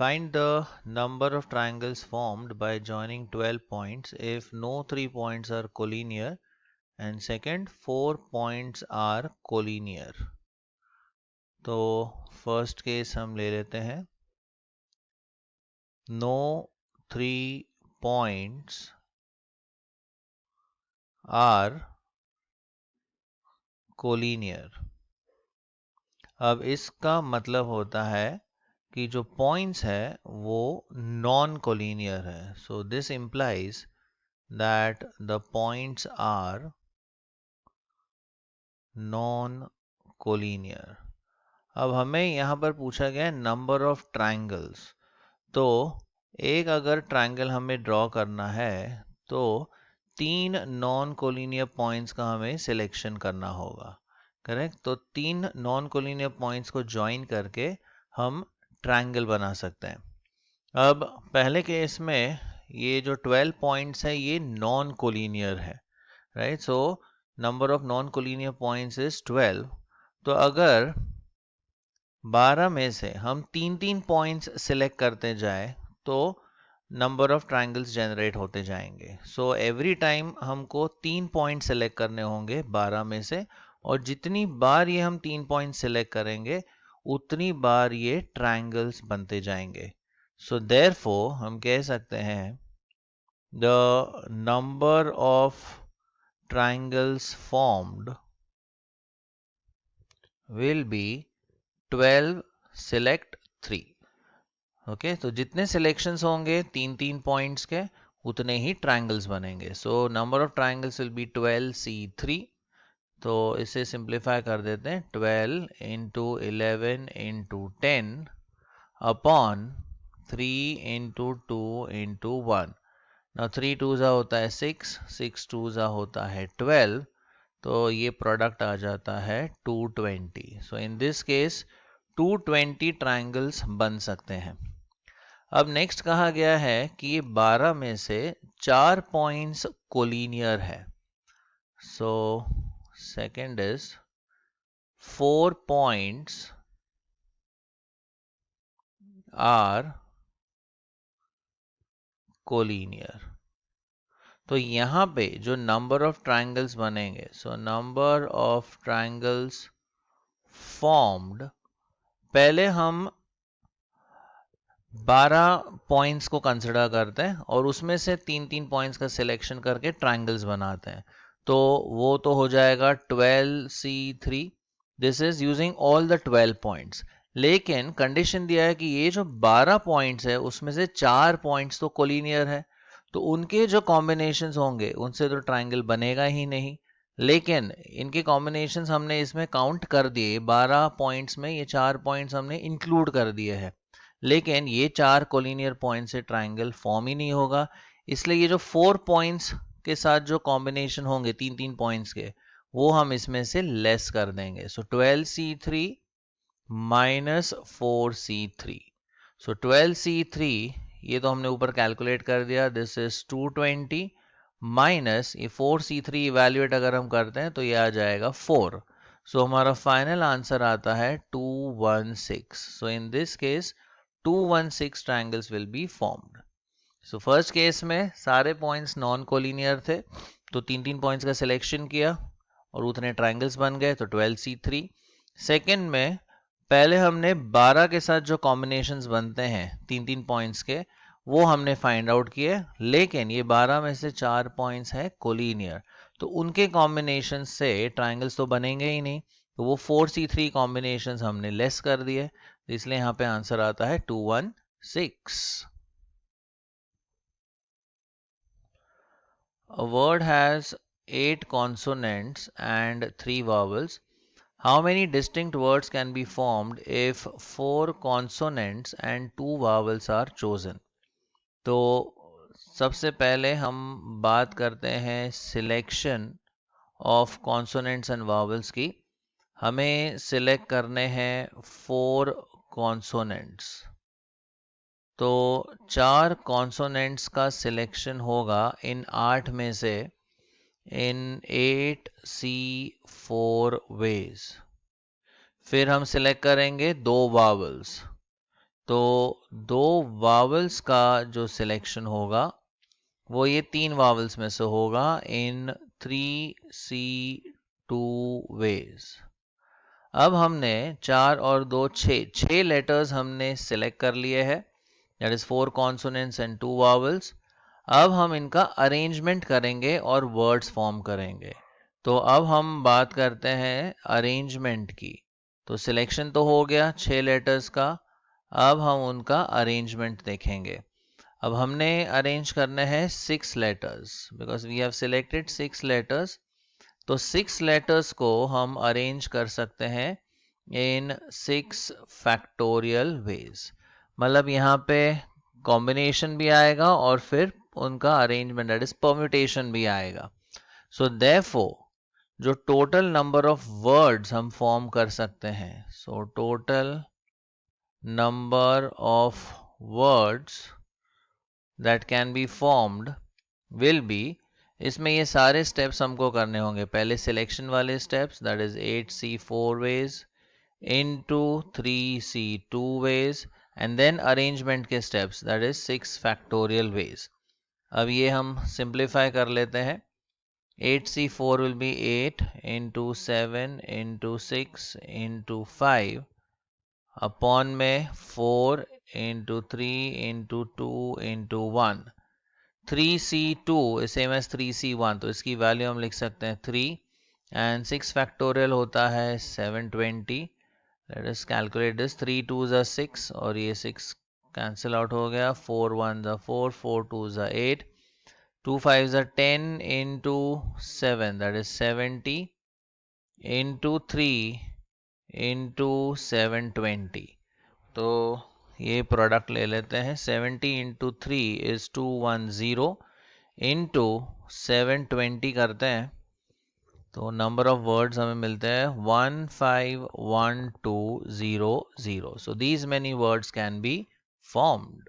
Find the number of triangles formed by joining 12 points if no 3 points are collinear and second 4 points are collinear. तो first case हम ले लेते हैं. No 3 points are collinear. अब इसका मतलब होता है कि जो पॉइंट्स है वो नॉन कोलिनियर है. So this implies that the points are non collinear. अब हमें यहाँ पर पूछा गया है नंबर ऑफ ट्रायंगल्स. तो एक अगर ट्रायंगल हमें ड्रॉ करना है तो 3 नॉन कोलिनियर पॉइंट्स का हमें सिलेक्शन करना होगा. करेक्ट. तो 3 नॉन कोलिनियर पॉइंट्स को ज्वाइन करके हम ट्रायंगल बना सकते हैं. अब पहले केस में ये जो 12 पॉइंट्स है ये नॉन कोलिनियर है. Right. So number of non collinear points is 12. तो अगर 12 में से हम 3-3 पॉइंट्स सिलेक्ट करते जाए तो नंबर ऑफ ट्रायंगल्स जनरेट होते जाएंगे. सो एवरी टाइम हमको 3 पॉइंट सिलेक्ट करने होंगे 12 में से, और जितनी बार ये हम 3 पॉइंट सिलेक्ट करेंगे उतनी बार ये ट्रायंगल्स बनते जाएंगे. सो देयरफॉर हम कह सकते हैं the number of triangles formed will be 12 select 3. Okay. तो जितने सिलेक्शंस होंगे 3-3 पॉइंट्स के उतने ही ट्रायंगल्स बनेंगे. So number of triangles will be 12C3. तो इसे सिंप्लीफाई कर देते हैं. 12 into 11 into 10 upon 3 into 2 into 1. ना 3 2 होता है 6, 6 2 होता है 12. तो ये प्रोडक्ट आ जाता है 220. सो इन दिस केस 220 ट्रायंगल्स बन सकते हैं. अब नेक्स्ट कहा गया है कि ये 12 में से 4 पॉइंट्स कोलिनियर है. So second is 4 points are collinear. तो यहां पे जो नंबर ऑफ ट्रायंगल्स बनेंगे, so number of triangles formed, पहले हम 12 पॉइंट्स को कंसिडर करते हैं और उसमें से 3-3 पॉइंट्स का सिलेक्शन करके ट्रायंगल्स बनाते हैं. तो वो तो हो जाएगा 12C3. This is using all the 12 points. लेकिन कंडीशन दिया है कि ये जो 12 पॉइंट्स है उसमें से 4 पॉइंट्स तो कोलिनियर है. तो उनके जो कॉम्बिनेशंस होंगे उनसे तो ट्रायंगल बनेगा ही नहीं. लेकिन इनके कॉम्बिनेशंस हमने इसमें काउंट कर दिए. 12 पॉइंट्स में ये 4 पॉइंट्स हमने इंक्लूड कर दिए हैं. लेकिन ये 4 कोलिनियर पॉइंट से ट्रायंगल फॉर्म ही नहीं होगा. इसलिए ये जो 4 पॉइंट्स के साथ जो कॉम्बिनेशन होंगे 3-3 पॉइंट्स के, वो हम इसमें से लेस कर देंगे. सो 12C3 माइनस 4C3. सो 12C3 ये तो हमने ऊपर कैलकुलेट कर दिया. दिस इज 220 माइनस ये 4C3 इवेल्युएट अगर हम करते हैं तो ये आ जाएगा 4. सो हमारा फाइनल आंसर आता है 216. So in this case 216 triangles will be formed. So first case में सारे पॉइंट्स नॉन कोलिनियर थे तो 3-3 पॉइंट्स का सिलेक्शन किया और उतने ट्रायंगल्स बन गए, तो 12C3. सेकंड में पहले हमने 12 के साथ जो कॉम्बिनेशंस बनते हैं 3-3 पॉइंट्स के, वो हमने फाइंड आउट किए. लेकिन ये 12 में से 4 पॉइंट्स है कोलिनियर, तो उनके कॉम्बिनेशन से ट्रायंगल्स तो बनेंगे ही नहीं. तो वो 4C3 कॉम्बिनेशंस हमने लेस कर दिए. इसलिए यहां पे आंसर आता है 216. A word has 8 consonants and 3 vowels. How many distinct words can be formed if 4 consonants and 2 vowels are chosen? तो सबसे पहले हम बात करते हैं selection of consonants and vowels की. हमें सिलेक्ट करने हैं 4 कॉन्सोनेंट्स. तो 4 कॉन्सोनेंट्स का सिलेक्शन होगा इन 8 में से इन 8C4 वेज. फिर हम सिलेक्ट करेंगे 2 वावल्स. तो 2 वावल्स का जो सिलेक्शन होगा वो ये 3 वावल्स में से होगा इन 3C2 ways। अब हमने 4 और 2 6 लेटर्स हमने सिलेक्ट कर लिए हैं, that is 4 consonants and 2 vowels. अब हम इनका अरेंजमेंट करेंगे और वर्ड्स फॉर्म करेंगे। तो अब हम बात करते हैं अरेंजमेंट की। तो सिलेक्शन तो हो गया 6 लेटर्स का, अब हम उनका अरेंजमेंट देखेंगे। अब हमने अरेंज करने हैं 6 letters, because we have selected 6 letters. तो 6 लेटर्स को हम अरेंज कर सकते हैं इन 6 फैक्टोरियल वेज। मतलब यहाँ पे कॉम्बिनेशन भी आएगा और फिर उनका अरेंजमेंट दैट इज परम्यूटेशन भी आएगा। सो देयरफॉर जो टोटल नंबर ऑफ वर्ड्स हम फॉर्म कर सकते हैं, so total number of words that can be formed will be, इसमें ये सारे स्टेप्स हमको करने होंगे। पहले सिलेक्शन वाले steps that is 8C4 ways into 3C2 ways and then arrangement के steps that is 6 factorial ways। अब ये हम simplify कर लेते हैं। 8C4 will be 8 into 7 into 6 into 5 upon में 4 into 3 into 2 into 1। 3C2 is same as 3C1, तो इसकी वैल्यू हम लिख सकते हैं 3 एंड 6 फैक्टोरियल होता है 720। Let us calculate this। 3 2s are 6 और ये 6 cancel out हो गया। 4 1s are 4, 4 2s are 8, 2 5s are 10 into 7 that is 70 into 3 into 720। तो ये प्रोडक्ट ले लेते हैं। 70 into 3 is 210 into 720 करते हैं तो नंबर ऑफ वर्ड्स हमें मिलते हैं 151200। So these many words can be formed.